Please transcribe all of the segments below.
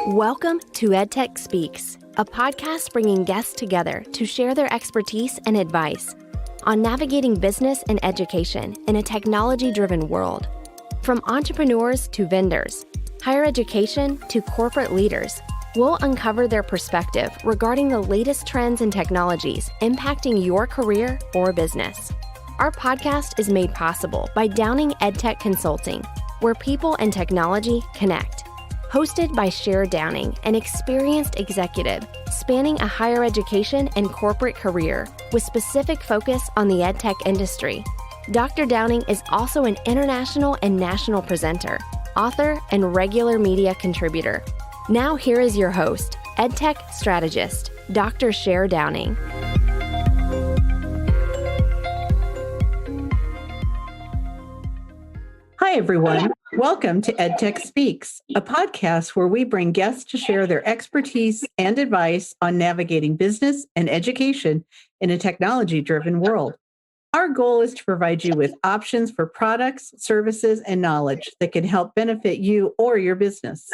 Welcome to EdTech Speaks, a podcast bringing guests together to share their expertise and advice on navigating business and education in a technology-driven world. From entrepreneurs to vendors, higher education to corporate leaders, we'll uncover their perspective regarding the latest trends and technologies impacting your career or business. Our podcast is made possible by Downing EdTech Consulting, where people and technology connect. Hosted by Cher Downing, an experienced executive spanning a higher education and corporate career with specific focus on the EdTech industry. Dr. Downing is also an international and national presenter, author, and regular media contributor. Now here is your host, EdTech strategist, Dr. Cher Downing. Hi, everyone. Welcome to EdTech Speaks, a podcast where we bring guests to share their expertise and advice on navigating business and education in a technology-driven world. Our goal is to provide you with options for products, services, and knowledge that can help benefit you or your business.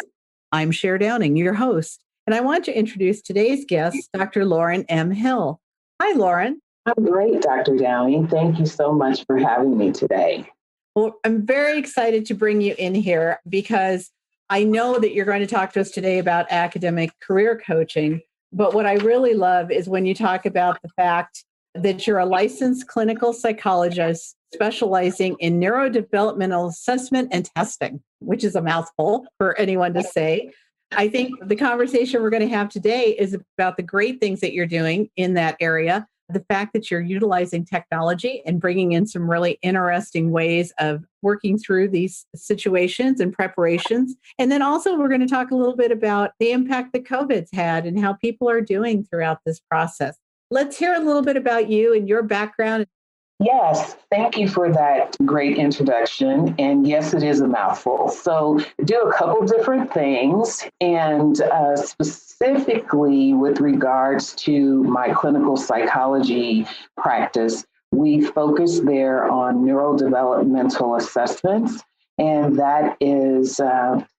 I'm Cher Downing, your host, and I want to introduce today's guest, Dr. Loren M. Hill. Hi, Loren. I'm great, Dr. Downing. Thank you so much for having me today. Well, I'm very excited to bring you in here because I know that you're going to talk to us today about academic career coaching. But what I really love is when you talk about the fact that you're a licensed clinical psychologist specializing in neurodevelopmental assessment and testing, which is a mouthful for anyone to say. I think the conversation we're going to have today is about the great things that you're doing in that area. The fact that you're utilizing technology and bringing in some really interesting ways of working through these situations and preparations. And then also we're going to talk a little bit about the impact that COVID's had and how people are doing throughout this process. Let's hear a little bit about you and your background. Yes, thank you for that great introduction. And yes, it is a mouthful. So do a couple different things. And specifically with regards to my clinical psychology practice, we focus there on neurodevelopmental assessments. And that is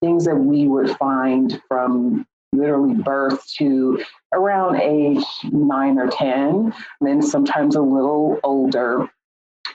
things that we would find from literally birth to around age 9 or 10, and sometimes a little older.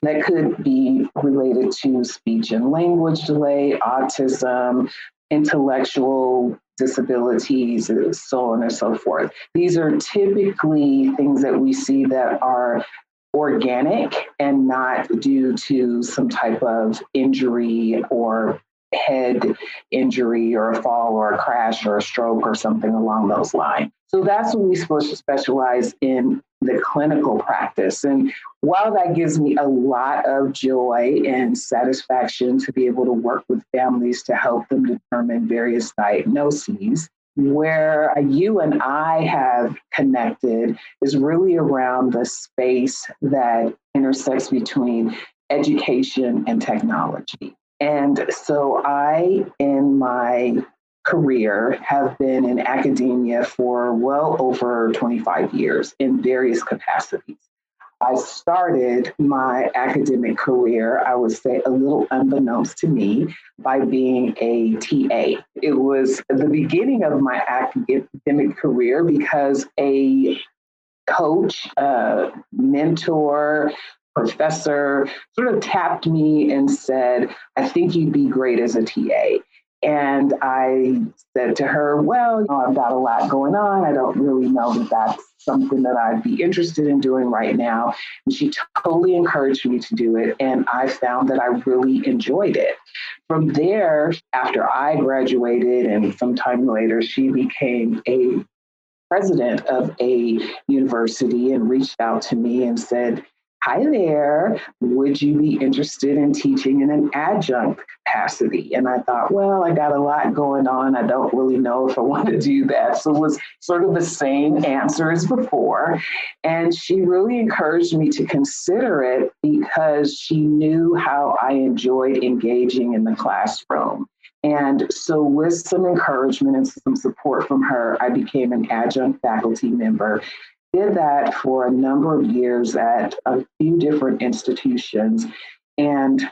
That could be related to speech and language delay, autism, intellectual disabilities, so on and so forth. These are typically things that we see that are organic and not due to some type of injury or head injury or a fall or a crash or a stroke or something along those lines. So that's what we supposed to specialize in the clinical practice. And while that gives me a lot of joy and satisfaction to be able to work with families to help them determine various diagnoses, where you and I have connected is really around the space that intersects between education and technology. And so I, in my career, have been in academia for well over 25 years in various capacities. I started my academic career, I would say a little unbeknownst to me, by being a TA. It was the beginning of my academic career because a coach, mentor, professor sort of tapped me and said, I think you'd be great as a TA. And I said to her, well, I've got a lot going on. I don't really know that that's something that I'd be interested in doing right now. And she totally encouraged me to do it. And I found that I really enjoyed it. From there, after I graduated and sometime later, she became a president of a university and reached out to me and said, hi there, would you be interested in teaching in an adjunct capacity? And I thought, well, I got a lot going on. I don't really know if I want to do that. So it was sort of the same answer as before. And she really encouraged me to consider it because she knew how I enjoyed engaging in the classroom. And so with some encouragement and some support from her, I became an adjunct faculty member. Did that for a number of years at a few different institutions and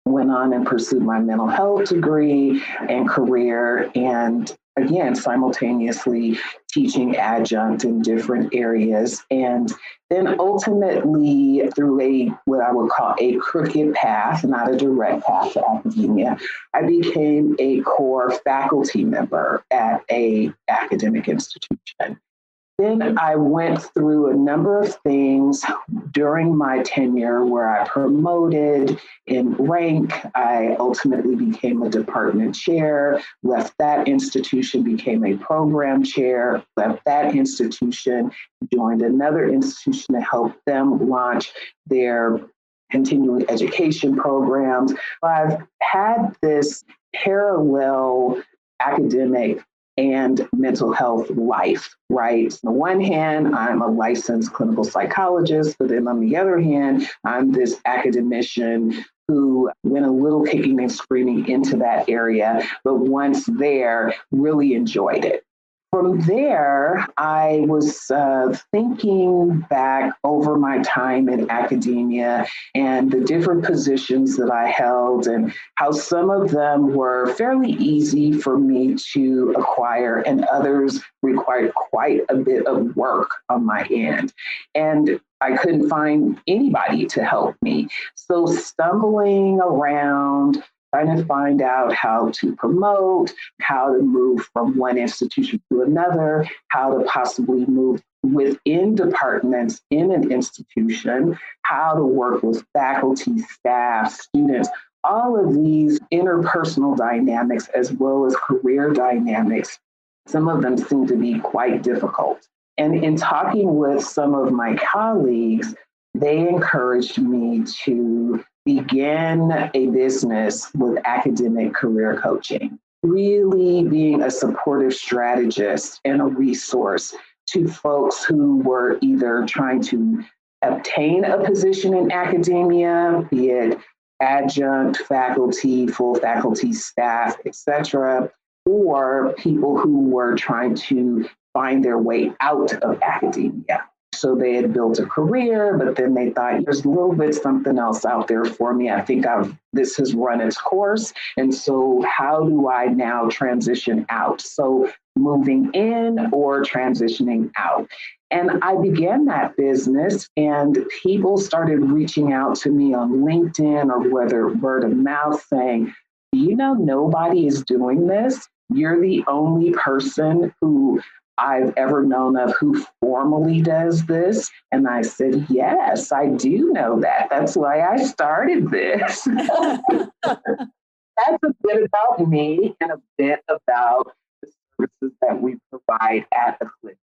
went on and pursued my mental health degree and career and again, simultaneously teaching adjunct in different areas. And then ultimately through what I would call a crooked path, not a direct path to academia, I became a core faculty member at an academic institution. Then I went through a number of things during my tenure where I promoted in rank. I ultimately became a department chair, left that institution, became a program chair, left that institution, joined another institution to help them launch their continuing education programs. I've had this parallel academic and mental health life, right? On the one hand, I'm a licensed clinical psychologist, but then on the other hand, I'm this academician who went a little kicking and screaming into that area, but once there, really enjoyed it. From there, I was thinking back over my time in academia and the different positions that I held and how some of them were fairly easy for me to acquire and others required quite a bit of work on my end. And I couldn't find anybody to help me. So stumbling around, trying to find out how to promote, how to move from one institution to another, how to possibly move within departments in an institution, how to work with faculty, staff, students, all of these interpersonal dynamics as well as career dynamics. Some of them seem to be quite difficult. And in talking with some of my colleagues, they encouraged me to begin a business with academic career coaching, really being a supportive strategist and a resource to folks who were either trying to obtain a position in academia, be it adjunct faculty, full faculty staff, etc., or people who were trying to find their way out of academia. So they had built a career, but then they thought there's a little bit something else out there for me. I think this has run its course. And so how do I now transition out? So moving in or transitioning out. And I began that business and people started reaching out to me on LinkedIn or whether word of mouth saying, nobody is doing this. You're the only person who I've ever known of who formally does this. And I said, yes, I do know that. That's why I started this. That's a bit about me and a bit about the services that we provide at the clinic.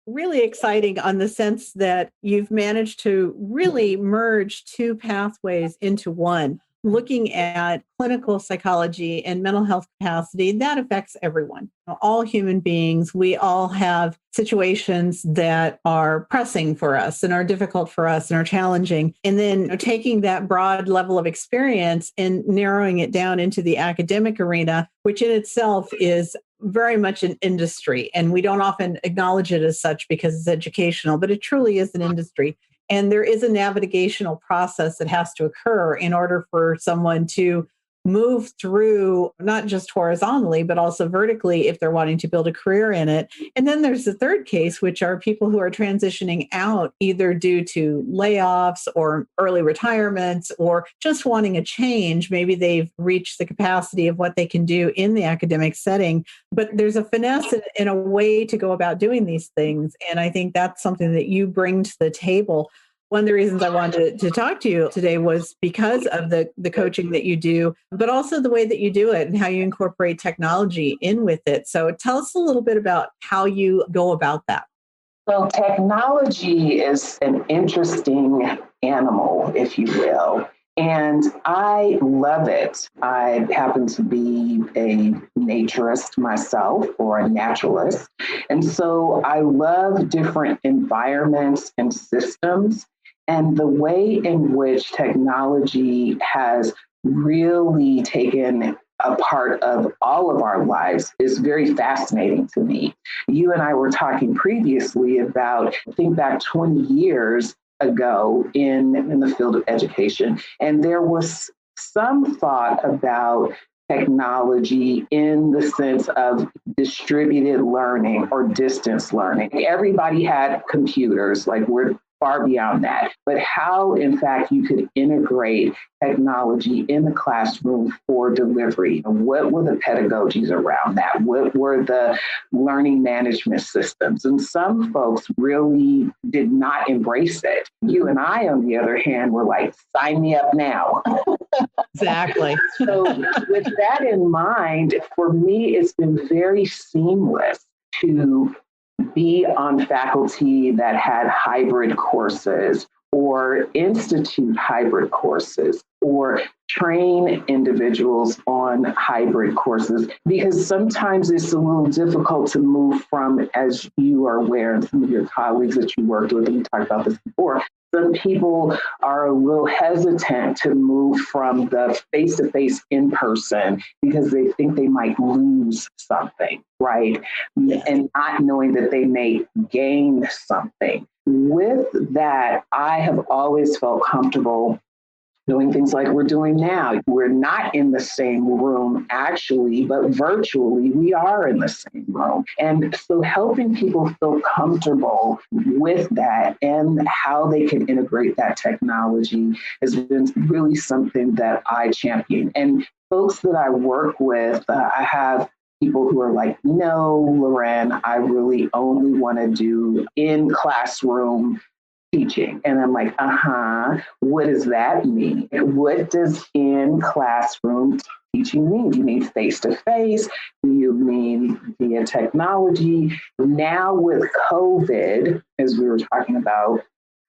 Really exciting on the sense that you've managed to really merge two pathways into one. Looking at clinical psychology and mental health capacity, that affects everyone. All human beings, we all have situations that are pressing for us and are difficult for us and are challenging. And then taking that broad level of experience and narrowing it down into the academic arena, which in itself is very much an industry. And we don't often acknowledge it as such because it's educational, but it truly is an industry. And there is a navigational process that has to occur in order for someone to move through, not just horizontally, but also vertically if they're wanting to build a career in it. And then there's the third case, which are people who are transitioning out either due to layoffs or early retirements or just wanting a change. Maybe they've reached the capacity of what they can do in the academic setting, but there's a finesse in a way to go about doing these things. And I think that's something that you bring to the table. One of the reasons I wanted to talk to you today was because of the coaching that you do, but also the way that you do it and how you incorporate technology in with it. So tell us a little bit about how you go about that. So technology is an interesting animal, if you will, and I love it. I happen to be a naturist myself or a naturalist. And so I love different environments and systems. And the way in which technology has really taken a part of all of our lives is very fascinating to me. You and I were talking previously about, think back 20 years ago in the field of education, and there was some thought about technology in the sense of distributed learning or distance learning. Everybody had computers, like we're far beyond that. But how, in fact, you could integrate technology in the classroom for delivery. What were the pedagogies around that? What were the learning management systems? And some folks really did not embrace it. You and I, on the other hand, were like, sign me up now. Exactly. So with that in mind, for me, it's been very seamless to be on faculty that had hybrid courses or institute hybrid courses or train individuals on hybrid courses, because sometimes it's a little difficult to move from, as you are aware, and some of your colleagues that you worked with, and we talked about this before, some people are a little hesitant to move from the face-to-face in-person because they think they might lose something, right? Yes. And not knowing that they may gain something. With that, I have always felt comfortable doing things like we're doing now. We're not in the same room actually, but virtually we are in the same room. And so helping people feel comfortable with that and how they can integrate that technology has been really something that I champion. And folks that I work with, I have people who are like, no, Loren, I really only want to do in classroom teaching. And I'm like, what does that mean? What does in classroom teaching mean? Do you mean face-to-face? Do you mean via technology? Now with COVID, as we were talking about,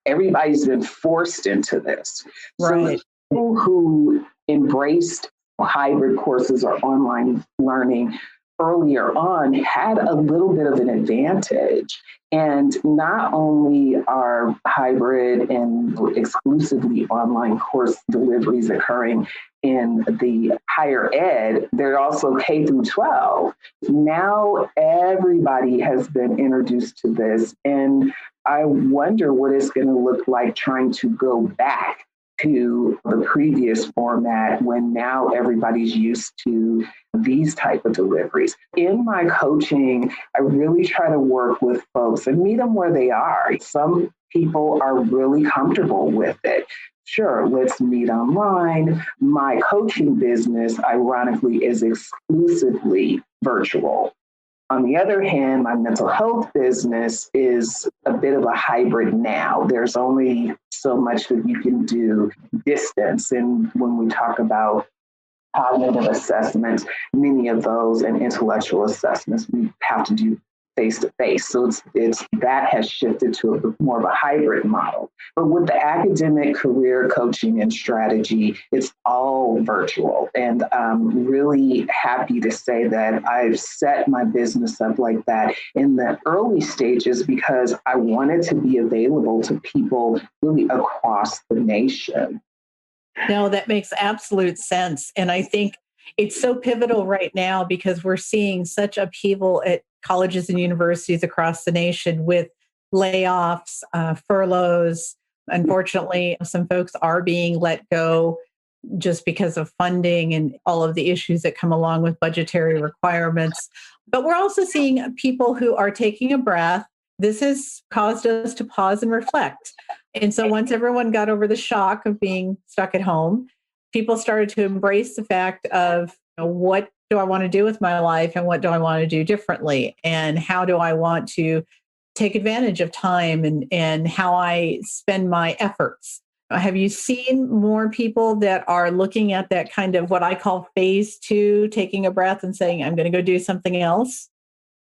everybody's been forced into this. Right. So people who embraced hybrid courses or online learning earlier on had a little bit of an advantage. And not only are hybrid and exclusively online course deliveries occurring in the higher ed, they're also K through 12. Now everybody has been introduced to this. And I wonder what it's going to look like trying to go back to the previous format when now everybody's used to these type of deliveries. In my coaching, I really try to work with folks and meet them where they are. Some people are really comfortable with it. Sure, let's meet online. My coaching business, ironically, is exclusively virtual. On the other hand, my mental health business is a bit of a hybrid now. There's only so much that you can do distance. And when we talk about cognitive assessments, many of those and intellectual assessments, we have to do face-to-face. So it's that has shifted to more of a hybrid model. But with the academic career coaching and strategy, it's all virtual. And I'm really happy to say that I've set my business up like that in the early stages because I wanted to be available to people really across the nation. No, that makes absolute sense. And I think it's so pivotal right now because we're seeing such upheaval at colleges and universities across the nation with layoffs, furloughs. Unfortunately, some folks are being let go just because of funding and all of the issues that come along with budgetary requirements. But we're also seeing people who are taking a breath. This has caused us to pause and reflect. And so once everyone got over the shock of being stuck at home, people started to embrace the fact of, what do I want to do with my life and what do I want to do differently? And how do I want to take advantage of time and how I spend my efforts? Have you seen more people that are looking at that kind of what I call phase 2, taking a breath and saying, I'm going to go do something else?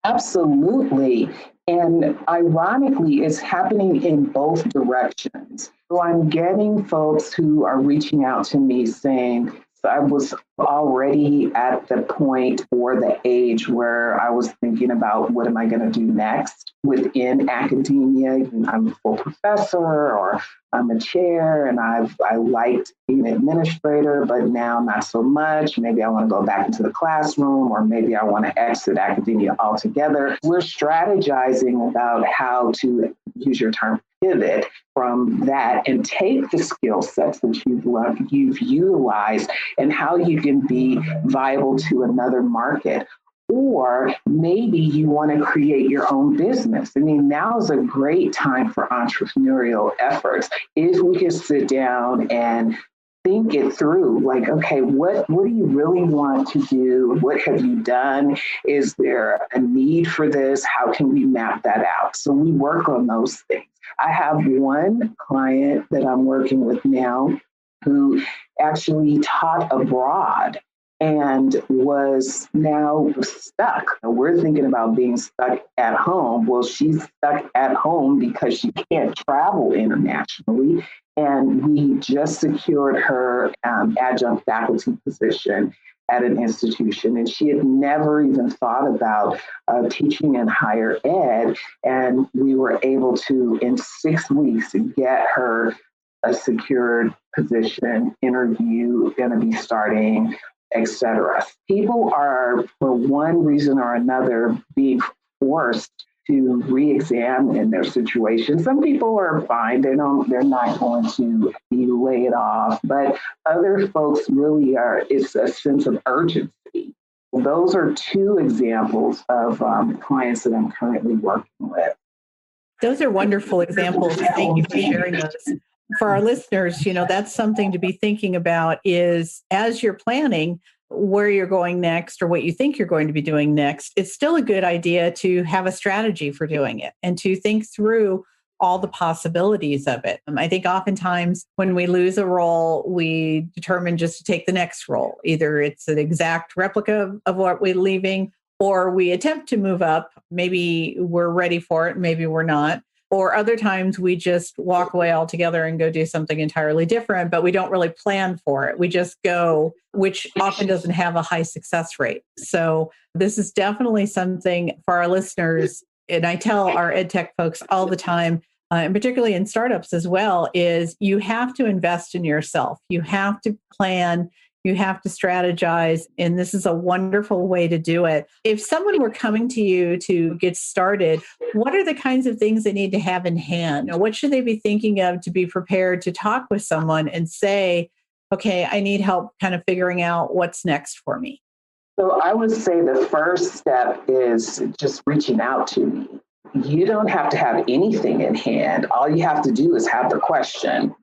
Absolutely. And ironically, it's happening in both directions. So I'm getting folks who are reaching out to me saying, I was already at the point or the age where I was thinking about what am I going to do next within academia. I'm a full professor or I'm a chair and I liked being an administrator, but now not so much. Maybe I want to go back into the classroom or maybe I want to exit academia altogether. We're strategizing about how to, use your term, pivot from that and take the skill sets that you've learned, you've utilized, and how you can be viable to another market. Or maybe you want to create your own business. I mean, now is a great time for entrepreneurial efforts. If we can sit down and think it through, like, okay, what do you really want to do? What have you done? Is there a need for this? How can we map that out? So we work on those things. I have one client that I'm working with now who actually taught abroad and was now stuck. We're thinking about being stuck at home. Well, she's stuck at home because she can't travel internationally. And we just secured her adjunct faculty position at an institution. And she had never even thought about teaching in higher ed. And we were able to, in 6 weeks, get her a secured position, interview, going to be starting, etc. People are, for one reason or another, being forced to re-examine their situation. Some people are fine; they're not going to be laid off. But other folks really are. It's a sense of urgency. Those are two examples of clients that I'm currently working with. Those are wonderful examples. Thank you for sharing those. For our listeners, that's something to be thinking about is as you're planning where you're going next or what you think you're going to be doing next, it's still a good idea to have a strategy for doing it and to think through all the possibilities of it. I think oftentimes when we lose a role, we determine just to take the next role. Either it's an exact replica of what we're leaving, or we attempt to move up. Maybe we're ready for it, maybe we're not. Or other times we just walk away altogether and go do something entirely different, but we don't really plan for it. We just go, which often doesn't have a high success rate. So this is definitely something for our listeners. And I tell our EdTech folks all the time, and particularly in startups as well, is you have to invest in yourself. You have to plan. You have to strategize, and this is a wonderful way to do it. If someone were coming to you to get started, what are the kinds of things they need to have in hand? What should they be thinking of to be prepared to talk with someone and say, okay, I need help kind of figuring out what's next for me? So I would say the first step is just reaching out to me. You don't have to have anything in hand. All you have to do is have the question.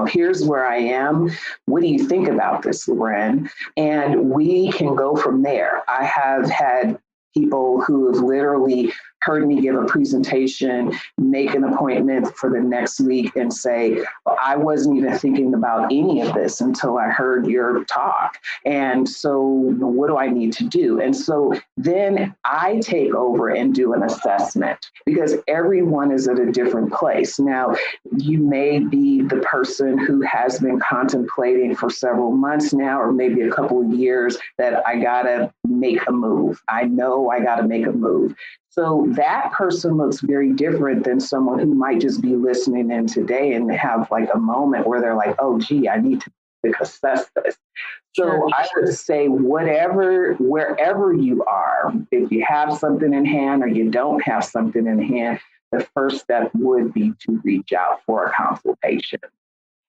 Here's where I am. What do you think about this, Loren? And we can go from there. I have had people who have literally heard me give a presentation, make an appointment for the next week and say, I wasn't even thinking about any of this until I heard your talk. And so what do I need to do? And so then I take over and do an assessment because everyone is at a different place. Now, you may be the person who has been contemplating for several months now, or maybe a couple of years that I gotta make a move. I know I gotta make a move. So that person looks very different than someone who might just be listening in today and have like a moment where they're like, oh, gee, I need to assess this. So sure. I would say wherever you are, if you have something in hand or you don't have something in hand, the first step would be to reach out for a consultation.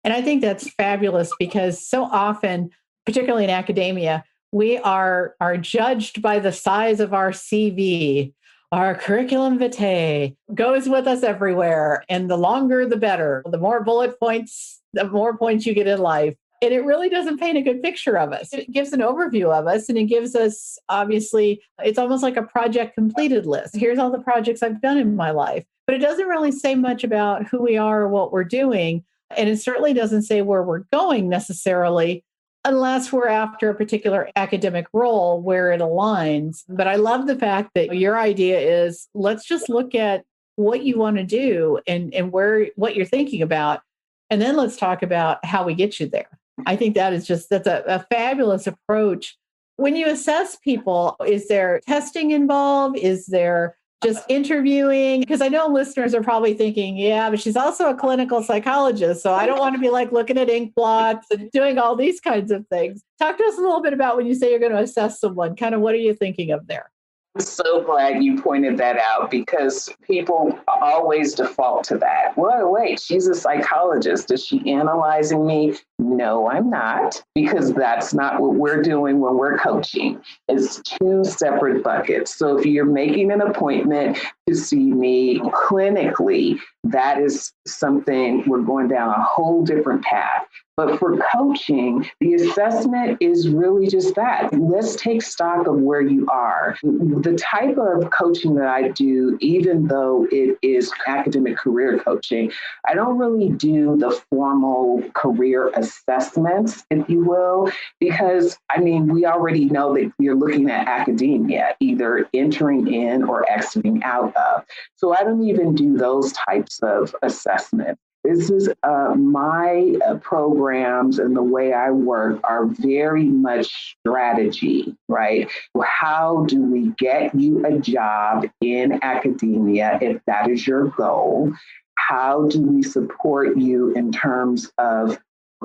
And I think that's fabulous because so often, particularly in academia, we are judged by the size of our CV. Our curriculum vitae goes with us everywhere. And the longer, the better. The more bullet points, the more points you get in life. And it really doesn't paint a good picture of us. It gives an overview of us and it gives us, obviously, it's almost like a project completed list. Here's all the projects I've done in my life. But it doesn't really say much about who we are or what we're doing. And it certainly doesn't say where we're going necessarily, unless we're after a particular academic role where it aligns. But I love the fact that your idea is let's just look at what you want to do and what you're thinking about. And then let's talk about how we get you there. I think that's a fabulous approach. When you assess people, is there testing involved? Is there just interviewing? Because I know listeners are probably thinking, yeah, but she's also a clinical psychologist. So I don't want to be like looking at ink blots and doing all these kinds of things. Talk to us a little bit about when you say you're going to assess someone, kind of what are you thinking of there? I'm so glad you pointed that out because people always default to that. Well, wait, she's a psychologist. Is she analyzing me? No, I'm not, because that's not what we're doing when we're coaching. It's two separate buckets. So if you're making an appointment to see me clinically, that is something we're going down a whole different path. But for coaching, the assessment is really just that. Let's take stock of where you are. The type of coaching that I do, even though it is academic career coaching, I don't really do the formal career assessments, if you will, because we already know that you're looking at academia, either entering in or exiting out of. So I don't even do those types of assessments. This is my programs and the way I work are very much strategy, right? How do we get you a job in academia if that is your goal? How do we support you in terms of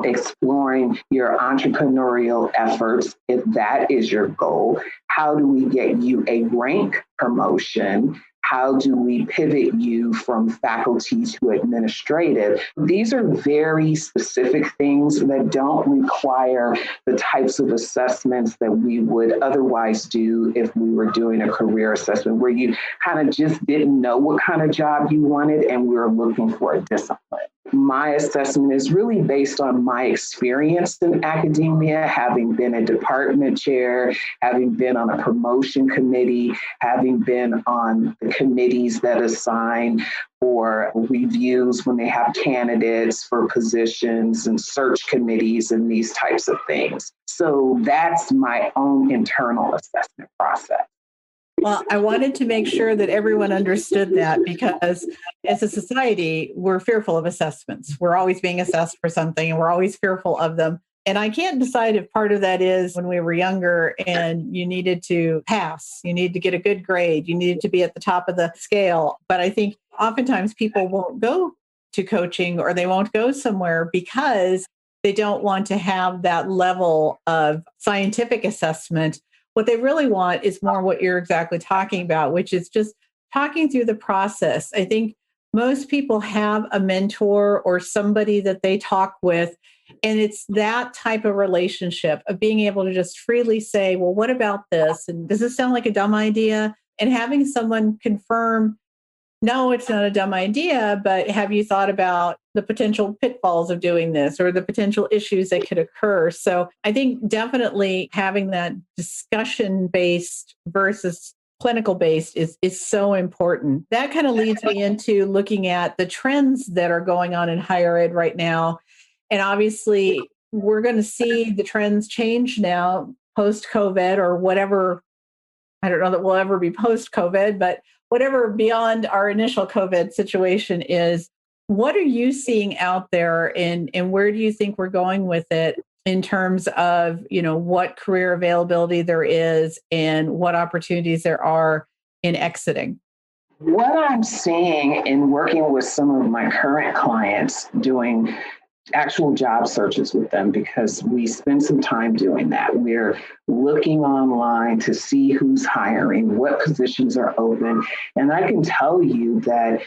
exploring your entrepreneurial efforts if that is your goal? How do we get you a rank promotion? How do we pivot you from faculty to administrative? These are very specific things that don't require the types of assessments that we would otherwise do if we were doing a career assessment, where you kind of just didn't know what kind of job you wanted and we were looking for a discipline. My assessment is really based on my experience in academia, having been a department chair, having been on a promotion committee, having been on the committees that assign for reviews when they have candidates for positions and search committees and these types of things. So that's my own internal assessment process. Well, I wanted to make sure that everyone understood that, because as a society, we're fearful of assessments. We're always being assessed for something and we're always fearful of them. And I can't decide if part of that is when we were younger and you needed to pass, you needed to get a good grade, you needed to be at the top of the scale. But I think oftentimes people won't go to coaching or they won't go somewhere because they don't want to have that level of scientific assessment. What they really want is more what you're exactly talking about, which is just talking through the process. I think most people have a mentor or somebody that they talk with, and it's that type of relationship of being able to just freely say, well, what about this? And does this sound like a dumb idea? And having someone confirm, no, it's not a dumb idea, but have you thought about the potential pitfalls of doing this or the potential issues that could occur? So I think definitely having that discussion-based versus clinical-based is so important. That kind of leads me into looking at the trends that are going on in higher ed right now. And obviously, we're going to see the trends change now post-COVID or whatever. I don't know that we'll ever be post-COVID, but whatever beyond our initial COVID situation is, what are you seeing out there and where do you think we're going with it in terms of, what career availability there is and what opportunities there are in exiting? What I'm seeing in working with some of my current clients, doing actual job searches with them, because we spend some time doing that. We're looking online to see who's hiring, what positions are open. And I can tell you that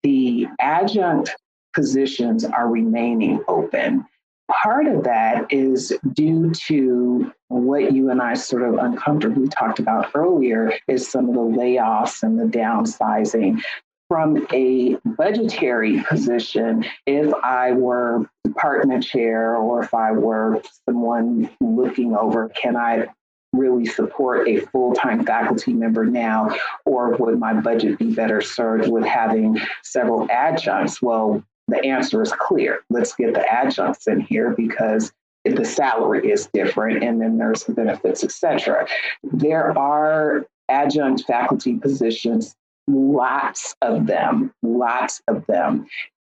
the adjunct positions are remaining open. Part of that is due to what you and I sort of uncomfortably talked about earlier, is some of the layoffs and the downsizing. From a budgetary position, if I were department chair or if I were someone looking over, can I really support a full-time faculty member now, or would my budget be better served with having several adjuncts? Well, the answer is clear. Let's get the adjuncts in here because the salary is different and then there's the benefits, et cetera. There are adjunct faculty positions, lots of them.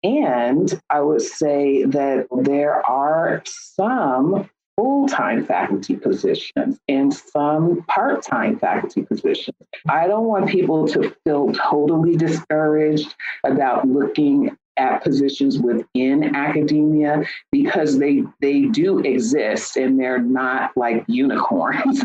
And I would say that there are some full-time faculty positions and some part-time faculty positions. I don't want people to feel totally discouraged about looking at positions within academia because they do exist and they're not like unicorns,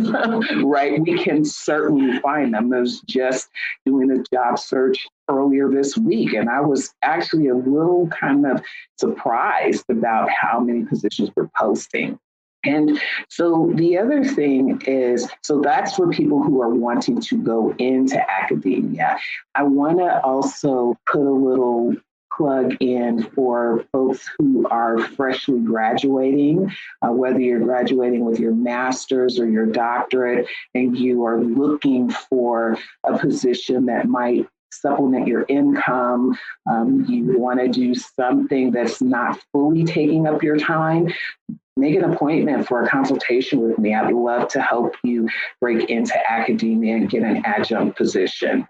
right? We can certainly find them. I was just doing a job search earlier this week, and I was actually a little kind of surprised about how many positions we're posting. And so the other thing is, so that's for people who are wanting to go into academia. I want to also put a little plug in for folks who are freshly graduating, whether you're graduating with your master's or your doctorate, and you are looking for a position that might supplement your income. You want to do something that's not fully taking up your time. Make an appointment for a consultation with me. I'd love to help you break into academia and get an adjunct position.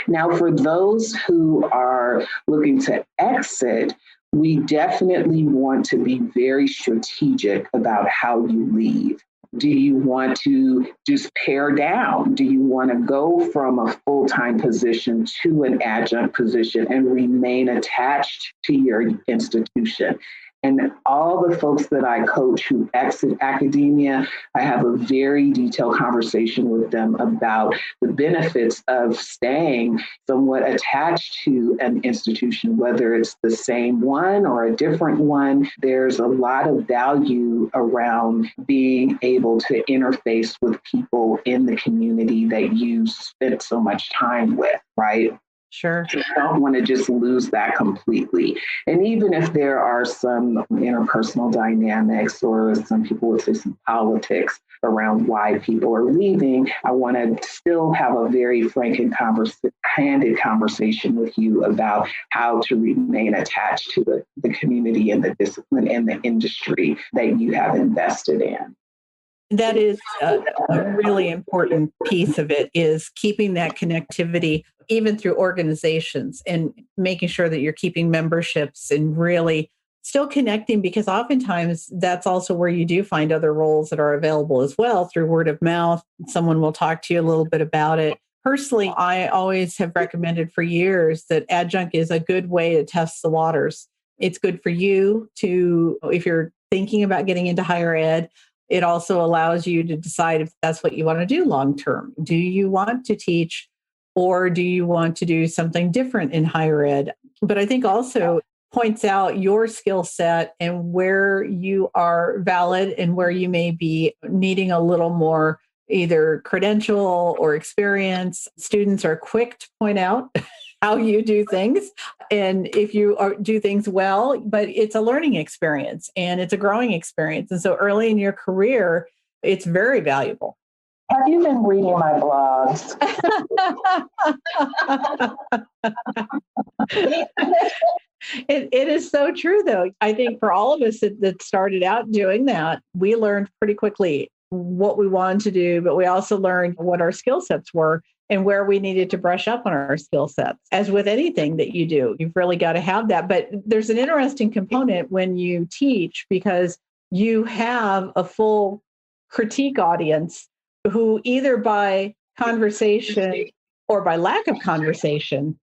Now, for those who are looking to exit, we definitely want to be very strategic about how you leave. Do you want to just pare down? Do you want to go from a full-time position to an adjunct position and remain attached to your institution? And all the folks that I coach who exit academia, I have a very detailed conversation with them about the benefits of staying somewhat attached to an institution, whether it's the same one or a different one. There's a lot of value around being able to interface with people in the community that you spent so much time with, right? Sure. You don't want to just lose that completely. And even if there are some interpersonal dynamics or some people would say some politics around why people are leaving, I want to still have a very frank and candid conversation with you about how to remain attached to the community and the discipline and the industry that you have invested in. That is a really important piece of it, is keeping that connectivity even through organizations and making sure that you're keeping memberships and really still connecting, because oftentimes that's also where you do find other roles that are available as well through word of mouth. Someone will talk to you a little bit about it. Personally, I always have recommended for years that adjunct is a good way to test the waters. It's good for you to, if you're thinking about getting into higher ed, it also allows you to decide if that's what you want to do long term. Do you want to teach, or do you want to do something different in higher ed? But I think also points out your skill set and where you are valid and where you may be needing a little more either credential or experience. Students are quick to point out how you do things, and if you do things well, but it's a learning experience and it's a growing experience. And so early in your career, it's very valuable. Have you been reading my blogs? It is so true, though. I think for all of us that started out doing that, we learned pretty quickly what we wanted to do, but we also learned what our skill sets were and where we needed to brush up on our skill sets. As with anything that you do, you've really got to have that. But there's an interesting component when you teach, because you have a full critique audience who either by conversation or by lack of conversation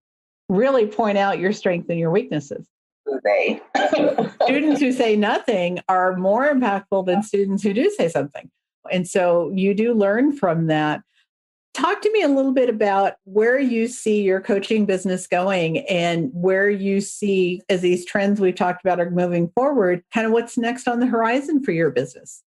really point out your strengths and your weaknesses. Students who say nothing are more impactful than students who do say something. And so you do learn from that. Talk to me a little bit about where you see your coaching business going and where you see, as these trends we've talked about are moving forward, kind of what's next on the horizon for your business.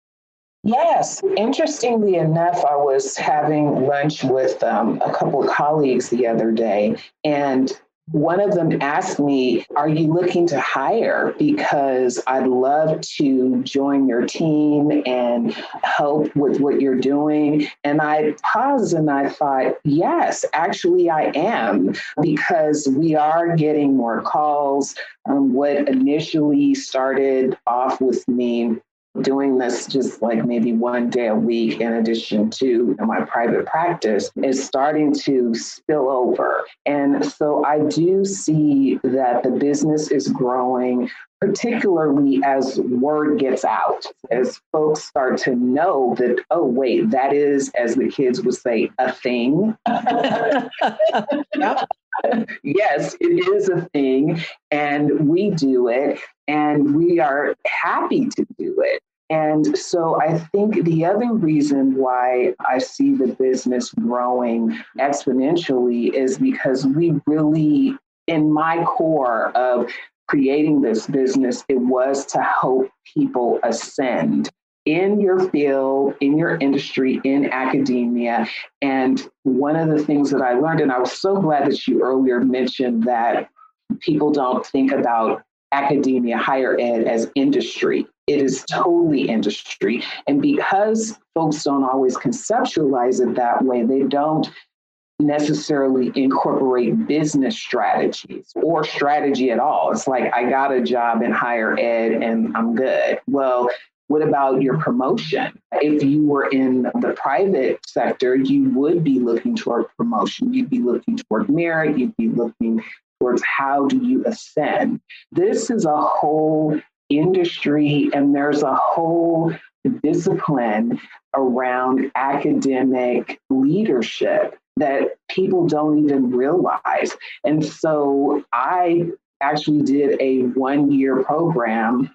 Yes. Interestingly enough, I was having lunch with a couple of colleagues the other day, and one of them asked me, "Are you looking to hire? Because I'd love to join your team and help with what you're doing." And I paused and I thought, yes, actually I am, because we are getting more calls. What initially started off with me doing this just like maybe one day a week in addition to my private practice is starting to spill over. And so I do see that the business is growing, particularly as word gets out, as folks start to know that, oh, wait, that is, as the kids would say, a thing. Yep. Yes, it is a thing, and we do it, and we are happy to do it. And so I think the other reason why I see the business growing exponentially is because we really, in my core of creating this business, it was to help people ascend in your field, in your industry, in academia. And one of the things that I learned, and I was so glad that you earlier mentioned that people don't think about academia, higher ed as industry. It is totally industry. And because folks don't always conceptualize it that way, they don't necessarily incorporate business strategies or strategy at all. It's like, I got a job in higher ed and I'm good. Well, what about your promotion? If you were in the private sector, you would be looking toward promotion. You'd be looking toward merit. You'd be looking towards how do you ascend. This is a whole industry, and there's a whole discipline around academic leadership that people don't even realize. And so I actually did a 1-year program,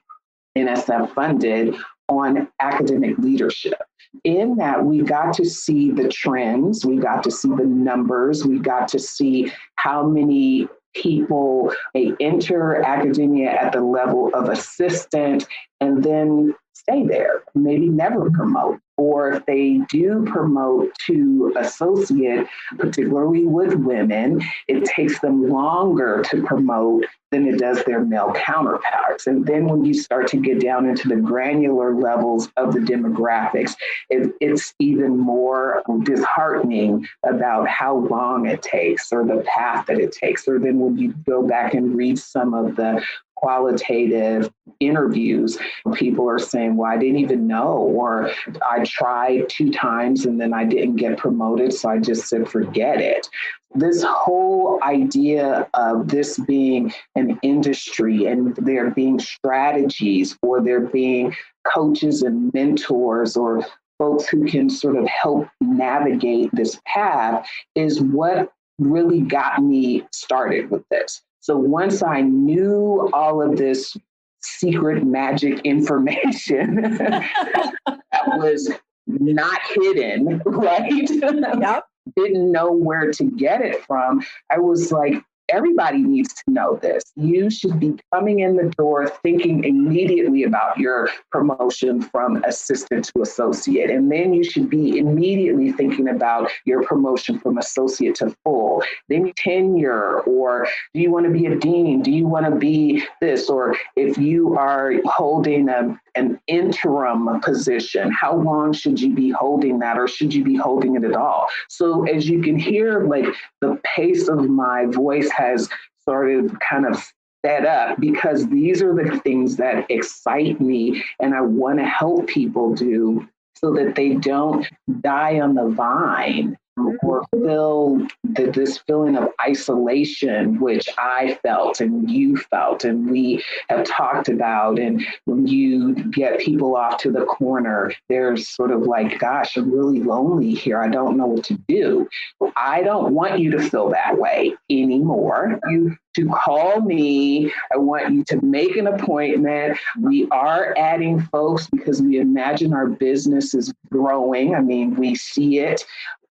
NSF funded, on academic leadership. In that, we got to see the trends, we got to see the numbers, we got to see how many people may enter academia at the level of assistant and then stay there, maybe never promote. Or if they do promote to associate, particularly with women, it takes them longer to promote than it does their male counterparts. And then when you start to get down into the granular levels of the demographics, it's even more disheartening about how long it takes or the path that it takes. Or then when you go back and read some of the qualitative interviews, people are saying, well, I didn't even know, or I tried 2 times and then I didn't get promoted, so I just said, forget it. This whole idea of this being an industry and there being strategies, or there being coaches and mentors or folks who can sort of help navigate this path is what really got me started with this. So once I knew all of this secret magic information that was not hidden, right? Yep. Didn't know where to get it from. I was like, everybody needs to know this. You should be coming in the door thinking immediately about your promotion from assistant to associate. And then you should be immediately thinking about your promotion from associate to full. Then tenure, or do you want to be a dean? Do you want to be this? Or if you are holding an interim position, how long should you be holding that, or should you be holding it at all? So as you can hear, like, the pace of my voice has started kind of sped up, because these are the things that excite me and I want to help people do so that they don't die on the vine or feel this feeling of isolation, which I felt and you felt and we have talked about. And when you get people off to the corner, there's sort of like, gosh, I'm really lonely here. I don't know what to do. I don't want you to feel that way anymore. You to call me. I want you to make an appointment. We are adding folks because we imagine our business is growing. I mean, we see it.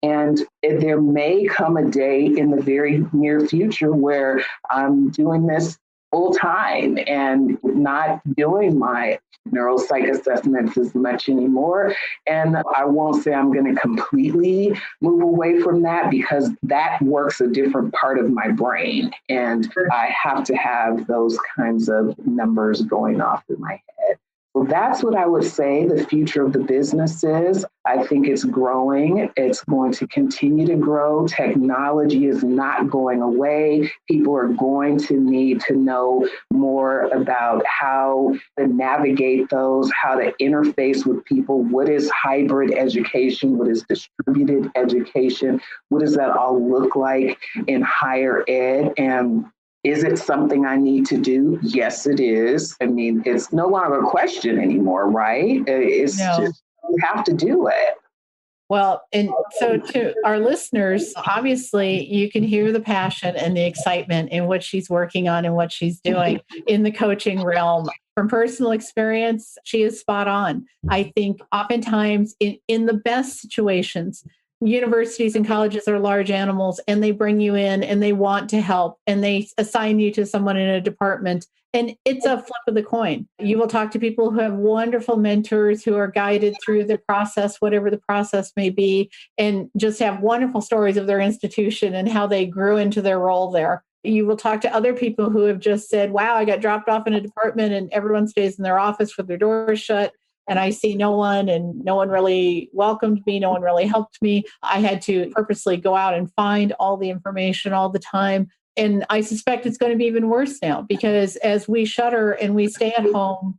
And there may come a day in the very near future where I'm doing this full time and not doing my neuropsych assessments as much anymore. And I won't say I'm going to completely move away from that, because that works a different part of my brain. And I have to have those kinds of numbers going off in my head. So that's what I would say the future of the business is. I think it's growing. It's going to continue to grow. Technology is not going away. People are going to need to know more about how to navigate those, how to interface with people. What is hybrid education? What is distributed education? What does that all look like in higher ed? And is it something I need to do? Yes, it is. I mean, it's no longer a question anymore, right? It's just, you have to do it. Well, and so to our listeners, obviously you can hear the passion and the excitement in what she's working on and what she's doing in the coaching realm. From personal experience, she is spot on. I think oftentimes in the best situations, universities and colleges are large animals and they bring you in and they want to help and they assign you to someone in a department. And it's a flip of the coin. You will talk to people who have wonderful mentors who are guided through the process, whatever the process may be, and just have wonderful stories of their institution and how they grew into their role there. You will talk to other people who have just said, wow, I got dropped off in a department and everyone stays in their office with their doors shut. And I see no one, and no one really welcomed me. No one really helped me. I had to purposely go out and find all the information all the time. And I suspect it's going to be even worse now because as we shutter and we stay at home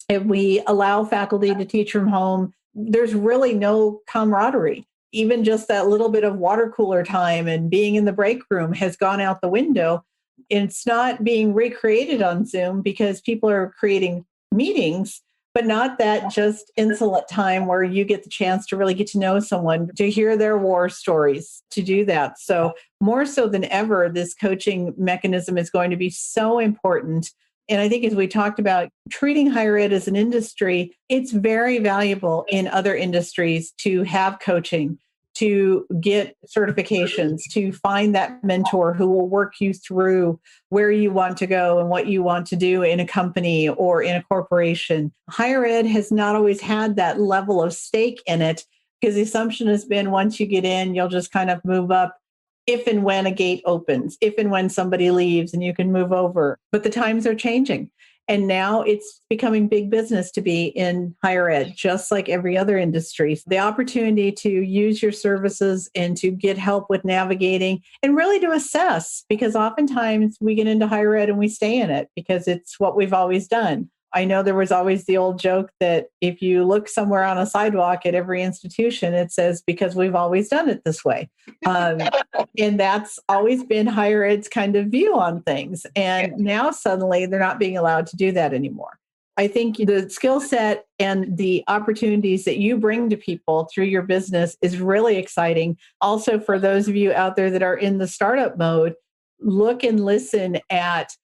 and we allow faculty to teach from home, there's really no camaraderie. Even just that little bit of water cooler time and being in the break room has gone out the window. It's not being recreated on Zoom because people are creating meetings, but not that just insolent time where you get the chance to really get to know someone, to hear their war stories, to do that. So more so than ever, this coaching mechanism is going to be so important. And I think as we talked about treating higher ed as an industry, it's very valuable in other industries to have coaching, to get certifications, to find that mentor who will work you through where you want to go and what you want to do in a company or in a corporation. Higher ed has not always had that level of stake in it because the assumption has been once you get in, you'll just kind of move up if and when a gate opens, if and when somebody leaves and you can move over. But the times are changing. And now it's becoming big business to be in higher ed, just like every other industry. The opportunity to use your services and to get help with navigating and really to assess, because oftentimes we get into higher ed and we stay in it because it's what we've always done. I know there was always the old joke that if you look somewhere on a sidewalk at every institution, it says, because we've always done it this way. And that's always been higher ed's kind of view on things. And now suddenly they're not being allowed to do that anymore. I think the skill set and the opportunities that you bring to people through your business is really exciting. Also, for those of you out there that are in the startup mode, look and listen at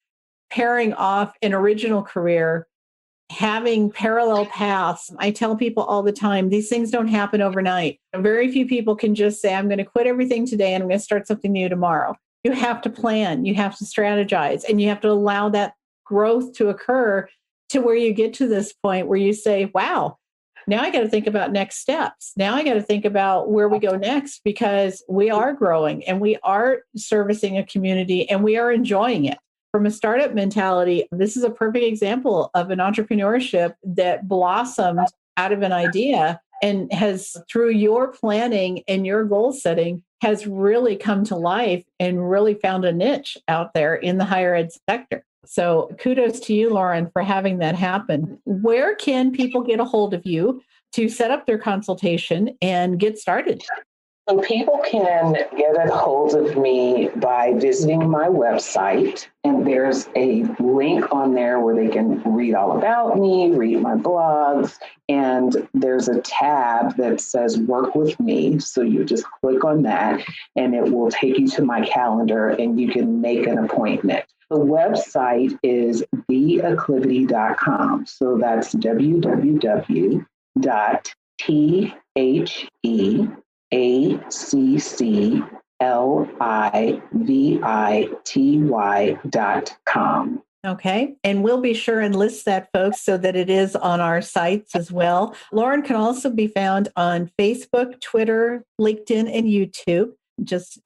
pairing off an original career, having parallel paths. I tell people all the time, these things don't happen overnight. Very few people can just say, I'm going to quit everything today and I'm going to start something new tomorrow. You have to plan, you have to strategize, and you have to allow that growth to occur to where you get to this point where you say, wow, now I got to think about next steps. Now I got to think about where we go next because we are growing and we are servicing a community and we are enjoying it. From a startup mentality, this is a perfect example of an entrepreneurship that blossomed out of an idea and has, through your planning and your goal setting, has really come to life and really found a niche out there in the higher ed sector. So kudos to you, Loren, for having that happen. Where can people get a hold of you to set up their consultation and get started? So people can get a hold of me by visiting my website, and there's a link on there where they can read all about me, read my blogs, and there's a tab that says work with me. So you just click on that and it will take you to my calendar and you can make an appointment. The website is theacclivity.com. So that's www.theacclivity.com. Okay. And we'll be sure and list that, folks, so that it is on our sites as well. Loren can also be found on Facebook, Twitter, LinkedIn, and YouTube. Just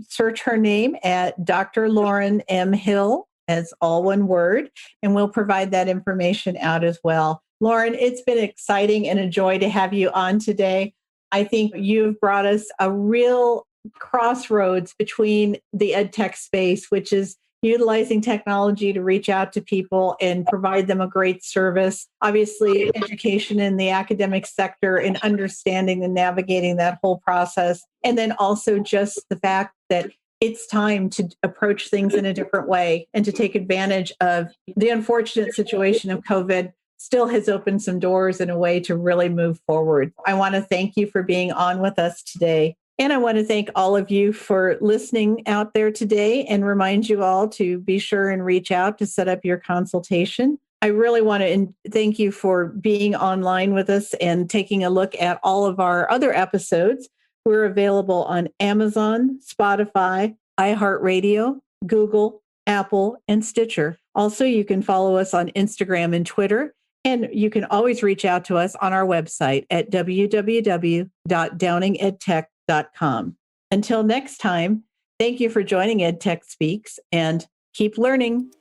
search her name at Dr. Loren M. Hill as all one word, and we'll provide that information out as well. Loren, it's been exciting and a joy to have you on today. I think you've brought us a real crossroads between the EdTech space, which is utilizing technology to reach out to people and provide them a great service. Obviously, education in the academic sector and understanding and navigating that whole process. And then also just the fact that it's time to approach things in a different way and to take advantage of the unfortunate situation of COVID still has opened some doors in a way to really move forward. I want to thank you for being on with us today. And I want to thank all of you for listening out there today and remind you all to be sure and reach out to set up your consultation. I really want to thank you for being online with us and taking a look at all of our other episodes. We're available on Amazon, Spotify, iHeartRadio, Google, Apple, and Stitcher. Also, you can follow us on Instagram and Twitter, and you can always reach out to us on our website at www.downingedtech.com. Until next time, thank you for joining EdTech Speaks, and keep learning.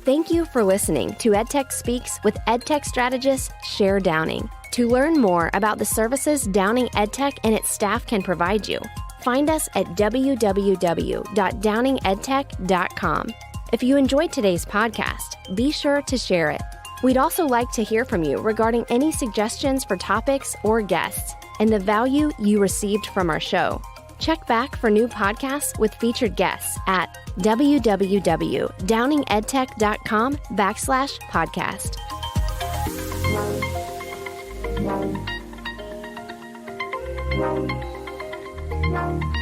Thank you for listening to EdTech Speaks with EdTech strategist Cher Downing. To learn more about the services Downing EdTech and its staff can provide you, find us at www.downingedtech.com. If you enjoyed today's podcast, be sure to share it. We'd also like to hear from you regarding any suggestions for topics or guests and the value you received from our show. Check back for new podcasts with featured guests at www.downingedtech.com/podcast.